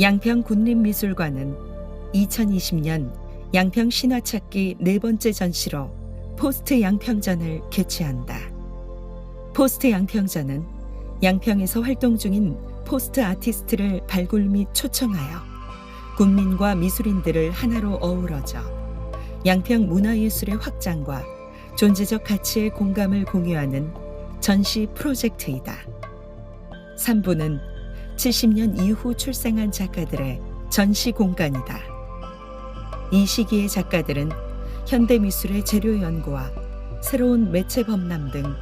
양평 국립미술관은 2020년 양평 신화찾기 네 번째 전시로 포스트 양평전을 개최한다. 포스트 양평전은 양평에서 활동 중인 포스트 아티스트를 발굴 및 초청하여 국민과 미술인들을 하나로 어우러져 양평 문화예술의 확장과 존재적 가치의 공감을 공유하는 전시 프로젝트이다. 3부는 70년 이후 출생한 작가들의 전시 공간이다. 이 시기의 작가들은 현대미술의 재료 연구와 새로운 매체 범람 등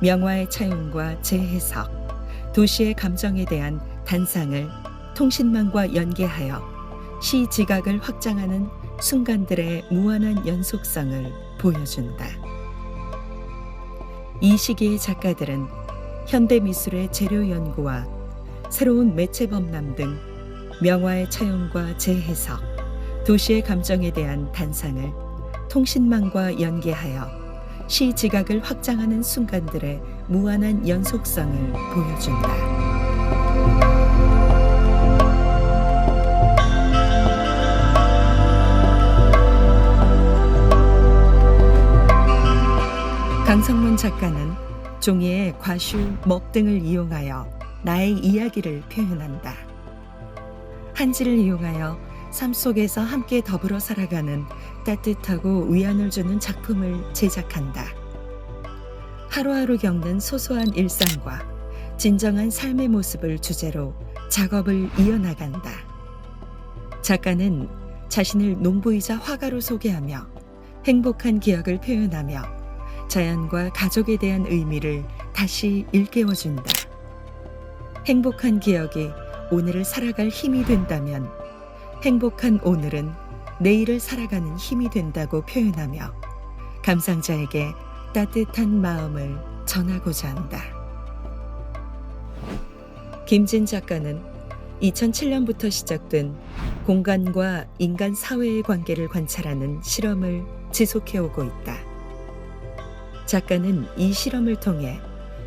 명화의 차용과 재해석, 도시의 감정에 대한 단상을 통신망과 연계하여 시 지각을 확장하는 순간들의 무한한 연속성을 보여준다. 이 시기의 작가들은 현대미술의 재료 연구와 새로운 매체 범람 등 명화의 차용과 재해석, 도시의 감정에 대한 단상을 통신망과 연계하여 시 지각을 확장하는 순간들의 무한한 연속성을 보여준다. 강성문 작가는 종이에 과슈, 먹 등을 이용하여 나의 이야기를 표현한다. 한지를 이용하여 삶 속에서 함께 더불어 살아가는 따뜻하고 위안을 주는 작품을 제작한다. 하루하루 겪는 소소한 일상과 진정한 삶의 모습을 주제로 작업을 이어나간다. 작가는 자신을 농부이자 화가로 소개하며 행복한 기억을 표현하며 자연과 가족에 대한 의미를 다시 일깨워준다. 행복한 기억이 오늘을 살아갈 힘이 된다면 행복한 오늘은 내일을 살아가는 힘이 된다고 표현하며 감상자에게 따뜻한 마음을 전하고자 한다. 김진 작가는 2007년부터 시작된 공간과 인간 사회의 관계를 관찰하는 실험을 지속해오고 있다. 작가는 이 실험을 통해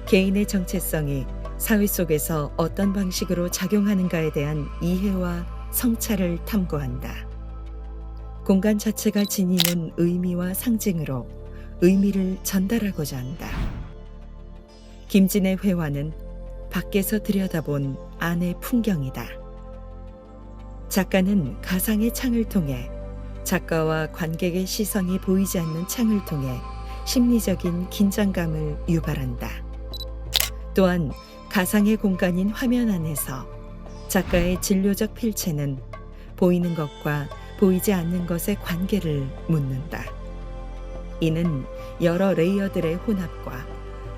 개인의 정체성이 사회 속에서 어떤 방식으로 작용하는가에 대한 이해와 성찰을 탐구한다. 공간 자체가 지니는 의미와 상징으로 의미를 전달하고자 한다. 김진의 회화는 밖에서 들여다본 안의 풍경이다. 작가는 가상의 창을 통해 작가와 관객의 시선이 보이지 않는 창을 통해 심리적인 긴장감을 유발한다. 또한 가상의 공간인 화면 안에서 작가의 진료적 필체는 보이는 것과 보이지 않는 것의 관계를 묻는다. 이는 여러 레이어들의 혼합과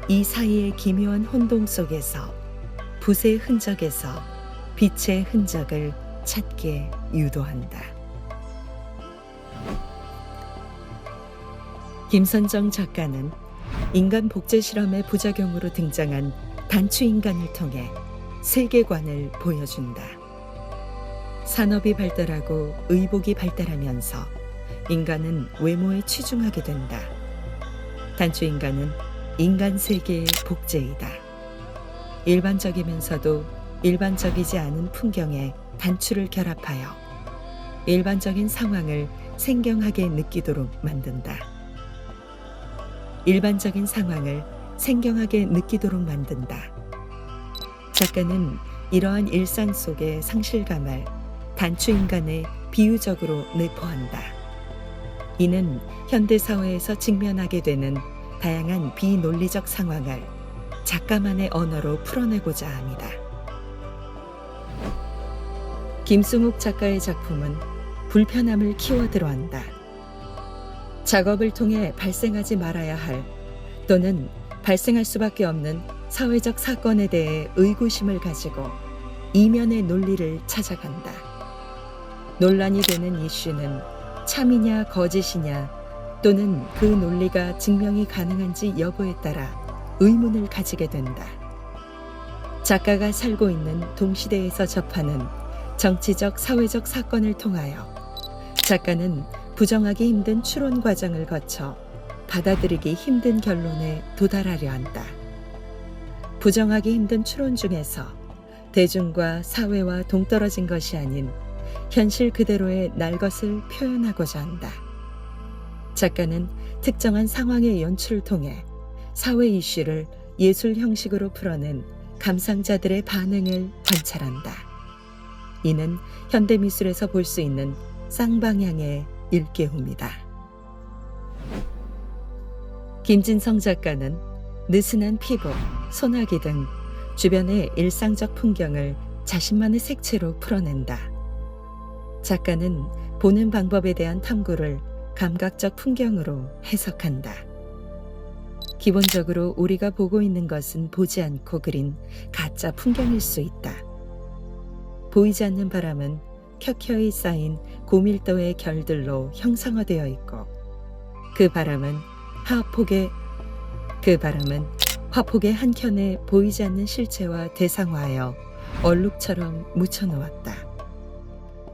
이 사이의 기묘한 혼동 속에서 붓의 흔적에서 빛의 흔적을 찾게 유도한다. 김선정 작가는 인간 복제 실험의 부작용으로 등장한 단추인간을 통해 세계관을 보여준다. 산업이 발달하고 의복이 발달하면서 인간은 외모에 치중하게 된다. 단추인간은 인간 세계의 복제이다. 일반적이면서도 일반적이지 않은 풍경에 단추를 결합하여 일반적인 상황을 생경하게 느끼도록 만든다. 일반적인 상황을 생경하게 느끼도록 만든다. 작가는 이러한 일상 속의 상실감을 단추인간에 비유적으로 내포한다. 이는 현대사회에서 직면하게 되는 다양한 비논리적 상황을 작가만의 언어로 풀어내고자 합니다. 김승욱 작가의 작품은 불편함을 키워드로 한다. 작업을 통해 발생하지 말아야 할 또는 발생할 수밖에 없는 사회적 사건에 대해 의구심을 가지고 이면의 논리를 찾아간다. 논란이 되는 이슈는 참이냐 거짓이냐 또는 그 논리가 증명이 가능한지 여부에 따라 의문을 가지게 된다. 작가가 살고 있는 동시대에서 접하는 정치적 사회적 사건을 통하여 작가는 부정하기 힘든 추론 과정을 거쳐 받아들이기 힘든 결론에 도달하려 한다. 부정하기 힘든 추론 중에서 대중과 사회와 동떨어진 것이 아닌 현실 그대로의 날 것을 표현하고자 한다. 작가는 특정한 상황의 연출을 통해 사회 이슈를 예술 형식으로 풀어낸 감상자들의 반응을 관찰한다. 이는 현대미술에서 볼 수 있는 쌍방향의 일개호입니다. 김진성 작가는 느슨한 피부, 소나기 등 주변의 일상적 풍경을 자신만의 색채로 풀어낸다. 작가는 보는 방법에 대한 탐구를 감각적 풍경으로 해석한다. 기본적으로 우리가 보고 있는 것은 보지 않고 그린 가짜 풍경일 수 있다. 보이지 않는 바람은 켜켜이 쌓인 고밀도의 결들로 형상화되어 있고 그 바람은 화폭의 한켠에 보이지 않는 실체와 대상화하여 얼룩처럼 묻혀놓았다.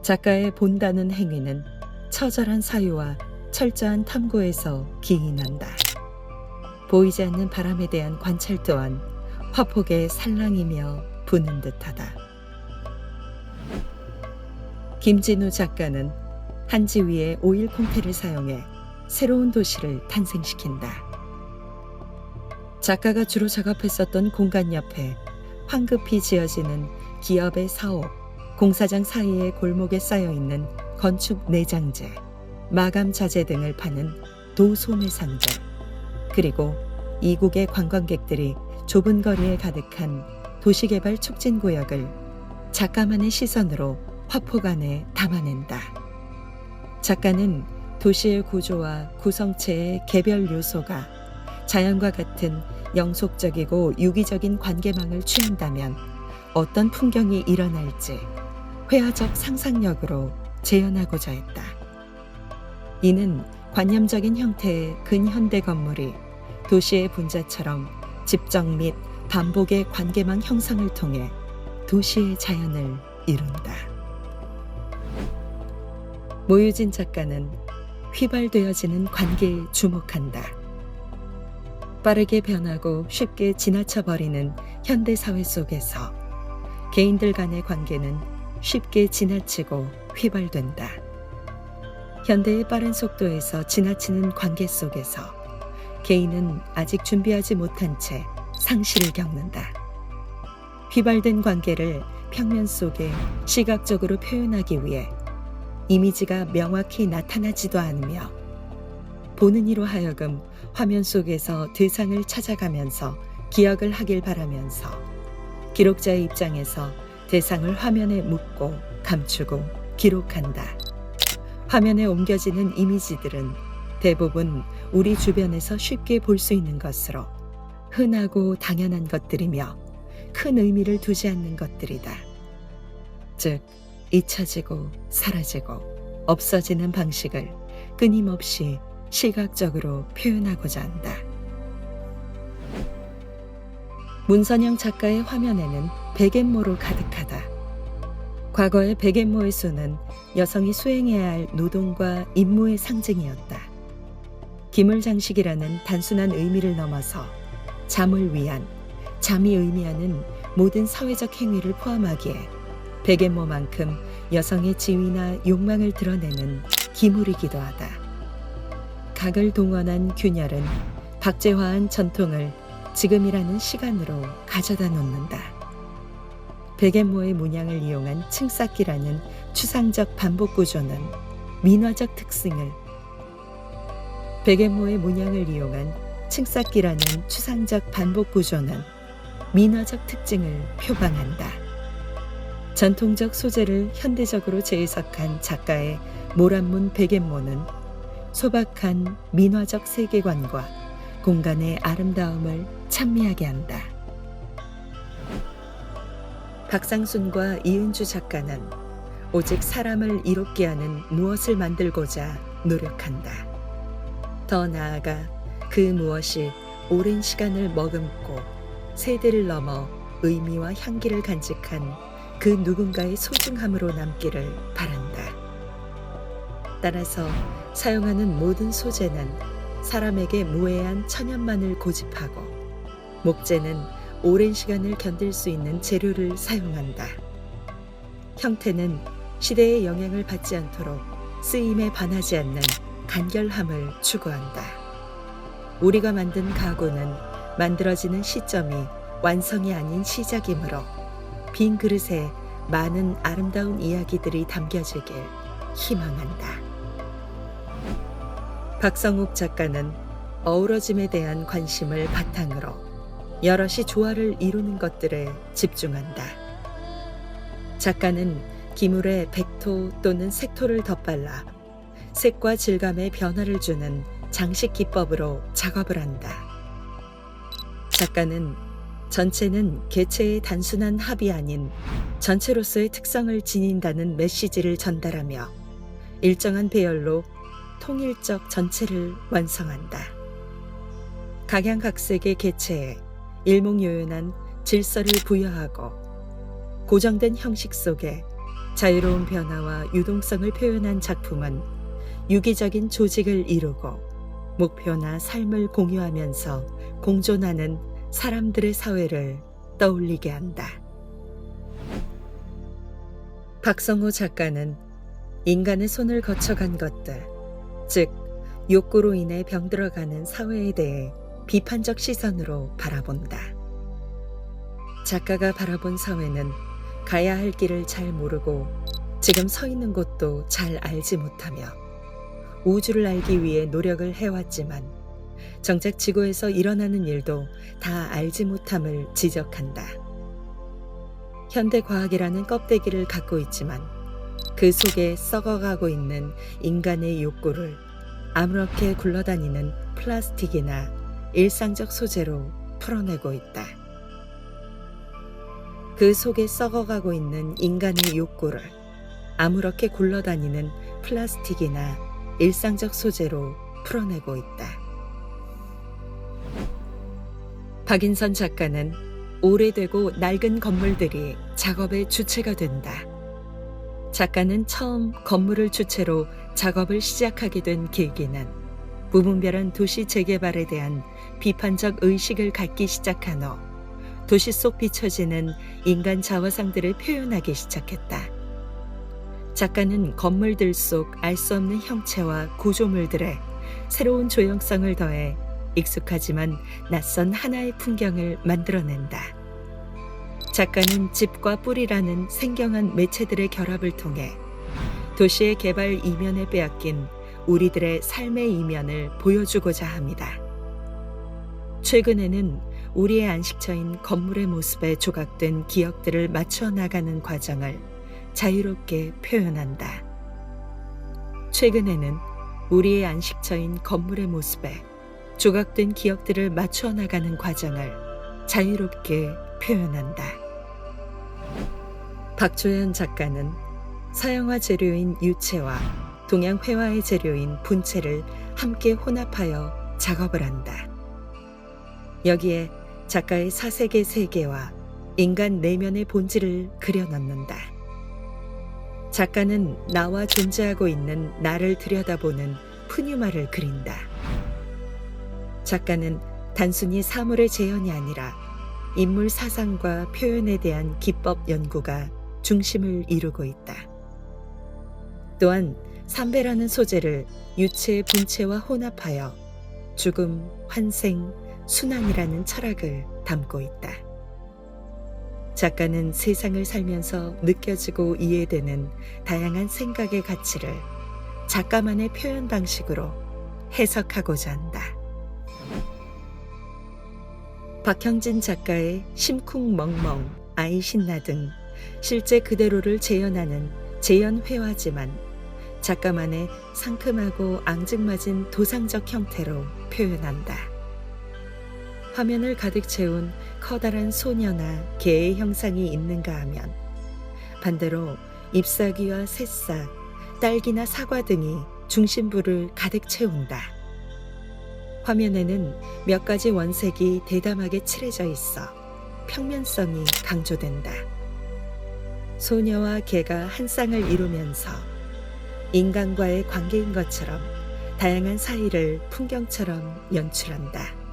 작가의 본다는 행위는 처절한 사유와 철저한 탐구에서 기인한다. 보이지 않는 바람에 대한 관찰 또한 화폭의 살랑이며 부는 듯하다. 김진우 작가는 한지 위에 오일 콩테를 사용해 새로운 도시를 탄생시킨다. 작가가 주로 작업했었던 공간 옆에 황급히 지어지는 기업의 사옥, 공사장 사이의 골목에 쌓여있는 건축 내장재, 마감 자재 등을 파는 도소매상들, 그리고 이국의 관광객들이 좁은 거리에 가득한 도시개발 촉진구역을 작가만의 시선으로 화폭 안에 담아낸다. 작가는 도시의 구조와 구성체의 개별 요소가 자연과 같은 영속적이고 유기적인 관계망을 취한다면 어떤 풍경이 일어날지 회화적 상상력으로 재현하고자 했다. 이는 관념적인 형태의 근현대 건물이 도시의 분자처럼 집정 및 반복의 관계망 형성을 통해 도시의 자연을 이룬다. 모유진 작가는 휘발되어지는 관계에 주목한다. 빠르게 변하고 쉽게 지나쳐버리는 현대사회 속에서 개인들 간의 관계는 쉽게 지나치고 휘발된다. 현대의 빠른 속도에서 지나치는 관계 속에서 개인은 아직 준비하지 못한 채 상실을 겪는다. 휘발된 관계를 평면 속에 시각적으로 표현하기 위해 이미지가 명확히 나타나지도 않으며 보는 이로 하여금 화면 속에서 대상을 찾아가면서 기억을 하길 바라면서 기록자의 입장에서 대상을 화면에 묻고 감추고 기록한다. 화면에 옮겨지는 이미지들은 대부분 우리 주변에서 쉽게 볼 수 있는 것으로 흔하고 당연한 것들이며 큰 의미를 두지 않는 것들이다. 즉, 잊혀지고 사라지고 없어지는 방식을 끊임없이 시각적으로 표현하고자 한다. 문선영 작가의 화면에는 백앤모로 가득하다. 과거의 백앤모의 수는 여성이 수행해야 할 노동과 임무의 상징이었다. 기물장식이라는 단순한 의미를 넘어서 잠을 위한, 잠이 의미하는 모든 사회적 행위를 포함하기에 백앤모만큼 여성의 지위나 욕망을 드러내는 기물이기도 하다. 각을 동원한 균열은 박제화한 전통을 지금이라는 시간으로 가져다 놓는다. 백앤모의 문양을 이용한 층쌓기라는 추상적 반복 구조는 민화적 특징을 백앤모의 문양을 이용한 층쌓기라는 추상적 반복 구조는 민화적 특징을 표방한다. 전통적 소재를 현대적으로 재해석한 작가의 모란문 백앤모는 소박한 민화적 세계관과 공간의 아름다움을 찬미하게 한다. 박상순과 이은주 작가는 오직 사람을 이롭게 하는 무엇을 만들고자 노력한다. 더 나아가 그 무엇이 오랜 시간을 머금고 세대를 넘어 의미와 향기를 간직한 그 누군가의 소중함으로 남기를 바란다. 따라서 사용하는 모든 소재는 사람에게 무해한 천연만을 고집하고 목재는 오랜 시간을 견딜 수 있는 재료를 사용한다. 형태는 시대의 영향을 받지 않도록 쓰임에 반하지 않는 간결함을 추구한다. 우리가 만든 가구는 만들어지는 시점이 완성이 아닌 시작이므로 빈 그릇에 많은 아름다운 이야기들이 담겨지길 희망한다. 박성욱 작가는 어우러짐에 대한 관심을 바탕으로 여럿이 조화를 이루는 것들에 집중한다. 작가는 기물에 백토 또는 색토를 덧발라 색과 질감에 변화를 주는 장식 기법으로 작업을 한다. 작가는 전체는 개체의 단순한 합이 아닌 전체로서의 특성을 지닌다는 메시지를 전달하며 일정한 배열로 통일적 전체를 완성한다. 각양각색의 개체에 일목요연한 질서를 부여하고 고정된 형식 속에 자유로운 변화와 유동성을 표현한 작품은 유기적인 조직을 이루고 목표나 삶을 공유하면서 공존하는 사람들의 사회를 떠올리게 한다. 박성호 작가는 인간의 손을 거쳐간 것들, 즉 욕구로 인해 병들어가는 사회에 대해 비판적 시선으로 바라본다. 작가가 바라본 사회는 가야 할 길을 잘 모르고 지금 서 있는 곳도 잘 알지 못하며 우주를 알기 위해 노력을 해왔지만 정작 지구에서 일어나는 일도 다 알지 못함을 지적한다. 현대과학이라는 껍데기를 갖고 있지만 그 속에 썩어가고 있는 인간의 욕구를 아무렇게 굴러다니는 플라스틱이나 일상적 소재로 풀어내고 있다. 그 속에 썩어가고 있는 인간의 욕구를 아무렇게 굴러다니는 플라스틱이나 일상적 소재로 풀어내고 있다. 박인선 작가는 오래되고 낡은 건물들이 작업의 주체가 된다. 작가는 처음 건물을 주체로 작업을 시작하게 된 계기는 무분별한 도시 재개발에 대한 비판적 의식을 갖기 시작한 후 도시 속 비춰지는 인간 자화상들을 표현하기 시작했다. 작가는 건물들 속 알 수 없는 형체와 구조물들에 새로운 조형성을 더해 익숙하지만 낯선 하나의 풍경을 만들어낸다. 작가는 집과 뿌리라는 생경한 매체들의 결합을 통해 도시의 개발 이면에 빼앗긴 우리들의 삶의 이면을 보여주고자 합니다. 최근에는 우리의 안식처인 건물의 모습에 조각된 기억들을 맞춰 나가는 과정을 자유롭게 표현한다. 최근에는 우리의 안식처인 건물의 모습에 조각된 기억들을 맞춰 나가는 과정을 자유롭게 표현한다. 박조연 작가는 서양화 재료인 유체와 동양 회화의 재료인 분체를 함께 혼합하여 작업을 한다. 여기에 작가의 사색의 세계와 인간 내면의 본질을 그려넣는다. 작가는 나와 존재하고 있는 나를 들여다보는 푸뉴마를 그린다. 작가는 단순히 사물의 재현이 아니라 인물 사상과 표현에 대한 기법 연구가 중심을 이루고 있다. 또한 삼배라는 소재를 유체의 분체와 혼합하여 죽음, 환생, 순환이라는 철학을 담고 있다. 작가는 세상을 살면서 느껴지고 이해되는 다양한 생각의 가치를 작가만의 표현 방식으로 해석하고자 한다. 박형진 작가의 심쿵멍멍, 아이 신나 등 실제 그대로를 재현하는 재현회화지만 작가만의 상큼하고 앙증맞은 도상적 형태로 표현한다. 화면을 가득 채운 커다란 소녀나 개의 형상이 있는가 하면 반대로 잎사귀와 새싹, 딸기나 사과 등이 중심부를 가득 채운다. 화면에는 몇 가지 원색이 대담하게 칠해져 있어 평면성이 강조된다. 소녀와 개가 한 쌍을 이루면서 인간과의 관계인 것처럼 다양한 사이를 풍경처럼 연출한다.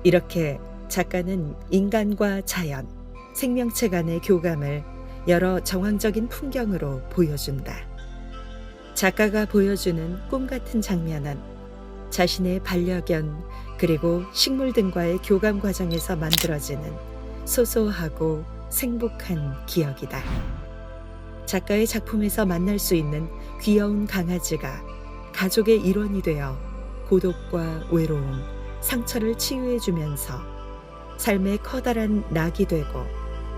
이렇게 작가는 인간과 자연, 생명체 간의 교감을 여러 정황적인 풍경으로 보여준다. 작가가 보여주는 꿈 같은 장면은 자신의 반려견 그리고 식물 등과의 교감 과정에서 만들어지는 소소하고 생복한 기억이다. 작가의 작품에서 만날 수 있는 귀여운 강아지가 가족의 일원이 되어 고독과 외로움, 상처를 치유해주면서 삶의 커다란 낙이 되고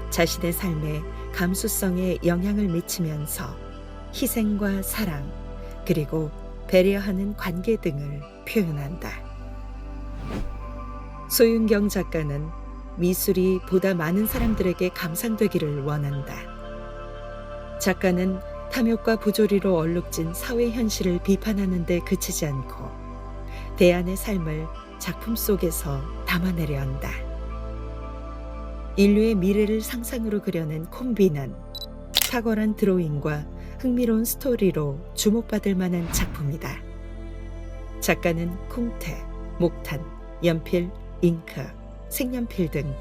자신의 삶에 감수성에 영향을 미치면서 희생과 사랑, 그리고 배려하는 관계 등을 표현한다. 소윤경 작가는 미술이 보다 많은 사람들에게 감상되기를 원한다. 작가는 탐욕과 부조리로 얼룩진 사회 현실을 비판하는 데 그치지 않고 대안의 삶을 작품 속에서 담아내려 한다. 인류의 미래를 상상으로 그려낸 콤비는 탁월한 드로잉과 흥미로운 스토리로 주목받을 만한 작품이다. 작가는 콩테, 목탄, 연필, 잉크, 색연필 등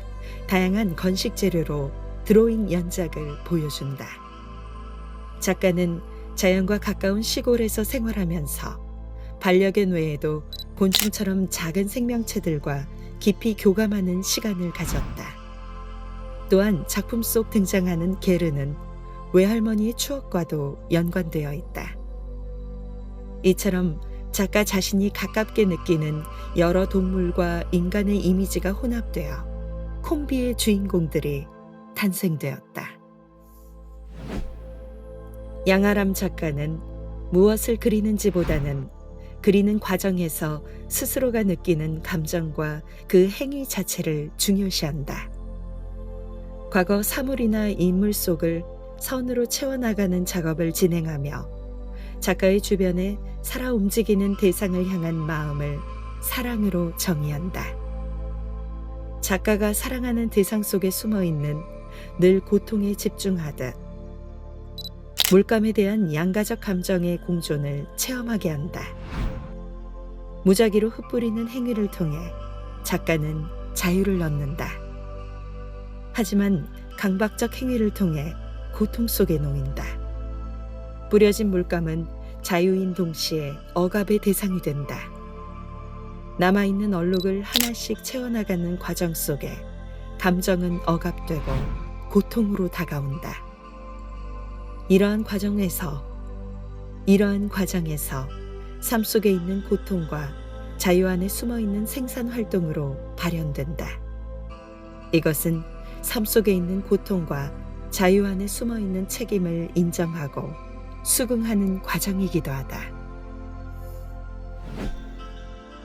다양한 건식 재료로 드로잉 연작을 보여준다. 작가는 자연과 가까운 시골에서 생활하면서 반려견 외에도 곤충처럼 작은 생명체들과 깊이 교감하는 시간을 가졌다. 또한 작품 속 등장하는 게르는 외할머니의 추억과도 연관되어 있다. 이처럼 작가 자신이 가깝게 느끼는 여러 동물과 인간의 이미지가 혼합되어 콤비의 주인공들이 탄생되었다. 양아람 작가는 무엇을 그리는지보다는 그리는 과정에서 스스로가 느끼는 감정과 그 행위 자체를 중요시한다. 과거 사물이나 인물 속을 선으로 채워나가는 작업을 진행하며 작가의 주변에 살아 움직이는 대상을 향한 마음을 사랑으로 정의한다. 작가가 사랑하는 대상 속에 숨어있는 늘 고통에 집중하듯 물감에 대한 양가적 감정의 공존을 체험하게 한다. 무작위로 흩뿌리는 행위를 통해 작가는 자유를 얻는다. 하지만 강박적 행위를 통해 고통 속에 놓인다. 뿌려진 물감은 자유인 동시에 억압의 대상이 된다. 남아있는 얼룩을 하나씩 채워나가는 과정 속에 감정은 억압되고 고통으로 다가온다. 이러한 과정에서 삶 속에 있는 고통과 자유 안에 숨어있는 생산 활동으로 발현된다. 이것은 삶 속에 있는 고통과 자유 안에 숨어있는 책임을 인정하고 수긍하는 과정이기도 하다.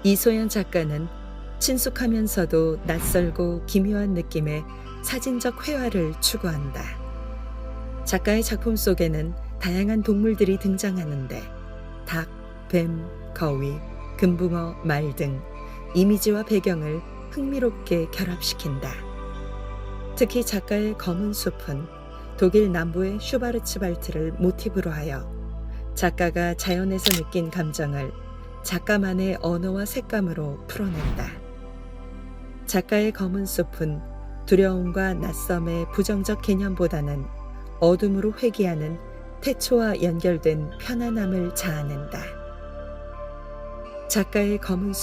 이소연 작가는 친숙하면서도 낯설고 기묘한 느낌의 사진적 회화를 추구한다. 작가의 작품 속에는 다양한 동물들이 등장하는데 닭, 뱀, 거위, 금붕어, 말 등 이미지와 배경을 흥미롭게 결합시킨다. 특히 작가의 검은 숲은 독일 남부의 슈바르츠발트를 모티브로 하여 작가가 자연에서 느낀 감정을 작가만의 언어와 색감으로 풀어낸다. 작가의 검은 숲은 두려움과 낯섦의 부정적 개념보다는 어둠으로 회귀하는 태초와 연결된 편안함을 자아낸다. 작가의 검은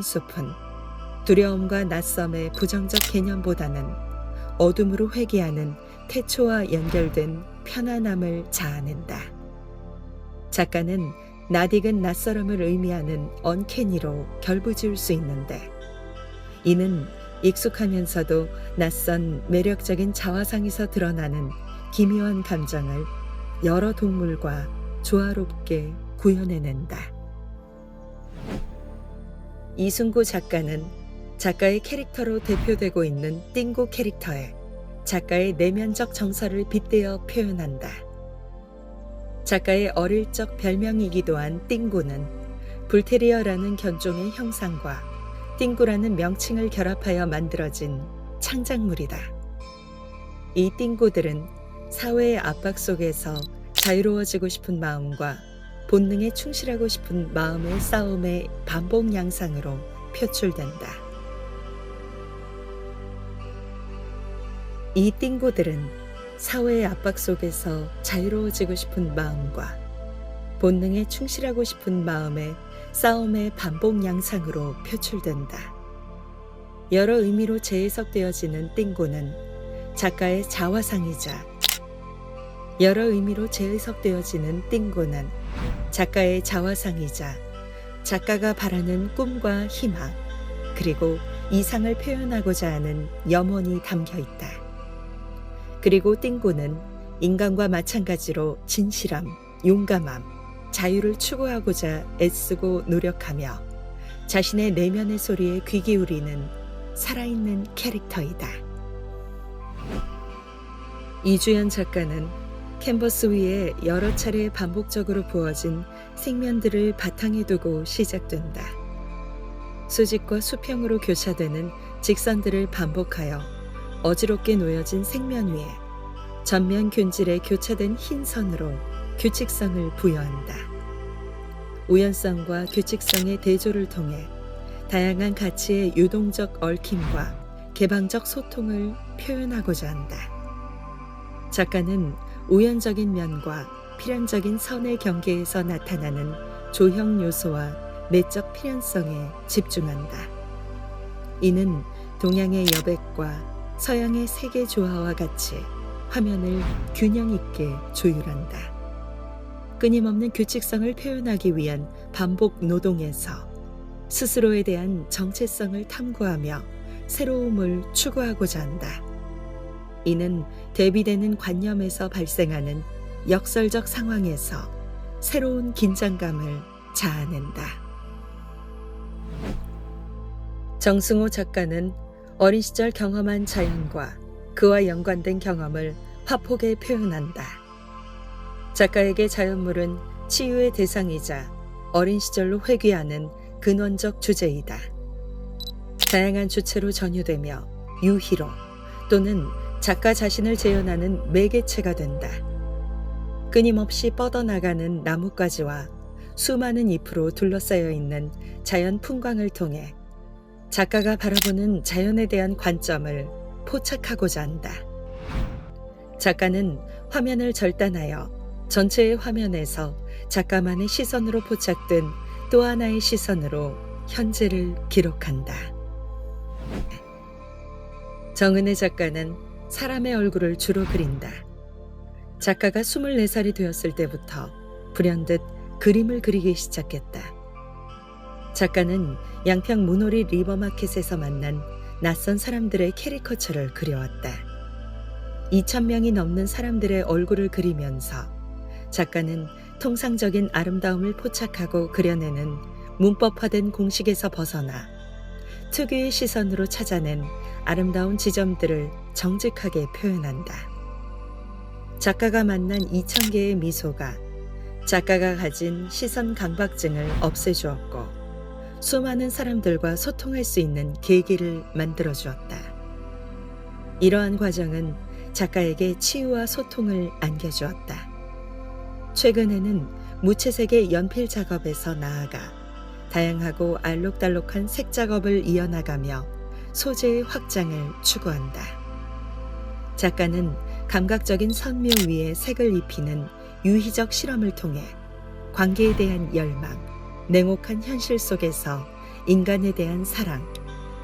숲은 두려움과 낯섦의 부정적 개념보다는 어둠으로 회귀하는 태초와 연결된 편안함을 자아낸다. 작가는 낯익은 낯설음을 의미하는 언캐니로 결부지을 수 있는데 이는 익숙하면서도 낯선 매력적인 자화상에서 드러나는 기묘한 감정을 여러 동물과 조화롭게 구현해낸다. 이순고 작가는 작가의 캐릭터로 대표되고 있는 띵고 캐릭터에 작가의 내면적 정서를 빗대어 표현한다. 작가의 어릴 적 별명이기도 한 띵고는 불테리어라는 견종의 형상과 띵고라는 명칭을 결합하여 만들어진 창작물이다. 이 띵고들은 사회의 압박 속에서 자유로워지고 싶은 마음과 본능에 충실하고 싶은 마음의 싸움의 반복 양상으로 표출된다. 이 띵고들은 사회의 압박 속에서 자유로워지고 싶은 마음과 본능에 충실하고 싶은 마음의 싸움의 반복 양상으로 표출된다. 여러 의미로 재해석되어지는 띵고는 작가의 자화상이자 여러 의미로 재해석되어지는 띵고는 작가의 자화상이자 작가가 바라는 꿈과 희망 그리고 이상을 표현하고자 하는 염원이 담겨 있다. 그리고 띵고는 인간과 마찬가지로 진실함, 용감함, 자유를 추구하고자 애쓰고 노력하며 자신의 내면의 소리에 귀 기울이는 살아있는 캐릭터이다. 이주연 작가는 캔버스 위에 여러 차례 반복적으로 부어진 색면들을 바탕에 두고 시작된다. 수직과 수평으로 교차되는 직선들을 반복하여 어지럽게 놓여진 색면 위에 전면 균질에 교차된 흰 선으로 규칙성을 부여한다. 우연성과 규칙성의 대조를 통해 다양한 가치의 유동적 얽힘과 개방적 소통을 표현하고자 한다. 작가는 우연적인 면과 필연적인 선의 경계에서 나타나는 조형 요소와 내적 필연성에 집중한다. 이는 동양의 여백과 서양의 세계 조화와 같이 화면을 균형 있게 조율한다. 끊임없는 규칙성을 표현하기 위한 반복 노동에서 스스로에 대한 정체성을 탐구하며 새로움을 추구하고자 한다. 이는 대비되는 관념에서 발생하는 역설적 상황에서 새로운 긴장감을 자아낸다. 정승호 작가는 어린 시절 경험한 자연과 그와 연관된 경험을 화폭에 표현한다. 작가에게 자연물은 치유의 대상이자 어린 시절로 회귀하는 근원적 주제이다. 다양한 주체로 전유되며 유희로 또는 작가 자신을 재현하는 매개체가 된다. 끊임없이 뻗어나가는 나뭇가지와 수많은 잎으로 둘러싸여 있는 자연 풍광을 통해 작가가 바라보는 자연에 대한 관점을 포착하고자 한다. 작가는 화면을 절단하여 전체의 화면에서 작가만의 시선으로 포착된 또 하나의 시선으로 현재를 기록한다. 정은혜 작가는 사람의 얼굴을 주로 그린다. 작가가 24살이 되었을 때부터 불현듯 그림을 그리기 시작했다. 작가는 양평 문호리 리버마켓에서 만난 낯선 사람들의 캐리커처를 그려왔다. 2,000명이 넘는 사람들의 얼굴을 그리면서 작가는 통상적인 아름다움을 포착하고 그려내는 문법화된 공식에서 벗어나 특유의 시선으로 찾아낸 아름다운 지점들을 정직하게 표현한다. 작가가 만난 2,000개의 미소가 작가가 가진 시선 강박증을 없애주었고 수많은 사람들과 소통할 수 있는 계기를 만들어주었다. 이러한 과정은 작가에게 치유와 소통을 안겨주었다. 최근에는 무채색의 연필 작업에서 나아가 다양하고 알록달록한 색 작업을 이어나가며 소재의 확장을 추구한다. 작가는 감각적인 선묘 위에 색을 입히는 유희적 실험을 통해 관계에 대한 열망, 냉혹한 현실 속에서 인간에 대한 사랑,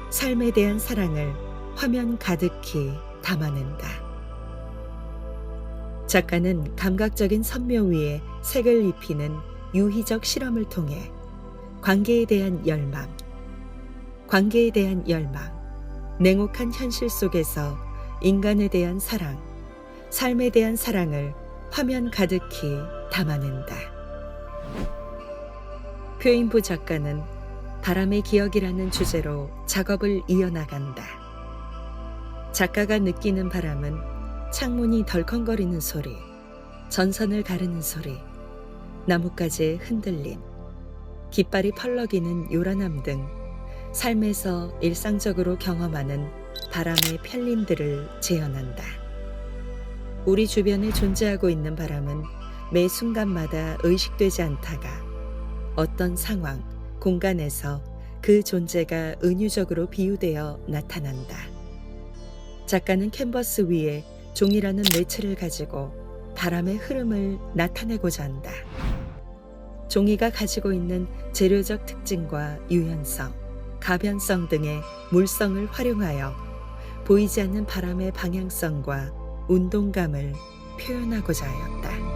삶에 대한 사랑을 화면 가득히 담아낸다. 작가는 감각적인 선묘 위에 색을 입히는 유희적 실험을 통해 관계에 대한 열망, 냉혹한 현실 속에서 인간에 대한 사랑, 삶에 대한 사랑을 화면 가득히 담아낸다. 표인부 작가는 바람의 기억이라는 주제로 작업을 이어나간다. 작가가 느끼는 바람은 창문이 덜컹거리는 소리, 전선을 가르는 소리, 나뭇가지의 흔들림, 깃발이 펄럭이는 요란함 등 삶에서 일상적으로 경험하는 바람의 편림들을 재현한다. 우리 주변에 존재하고 있는 바람은 매 순간마다 의식되지 않다가 어떤 상황, 공간에서 그 존재가 은유적으로 비유되어 나타난다. 작가는 캔버스 위에 종이라는 매체를 가지고 바람의 흐름을 나타내고자 한다. 종이가 가지고 있는 재료적 특징과 유연성, 가변성 등의 물성을 활용하여 보이지 않는 바람의 방향성과 운동감을 표현하고자 하였다.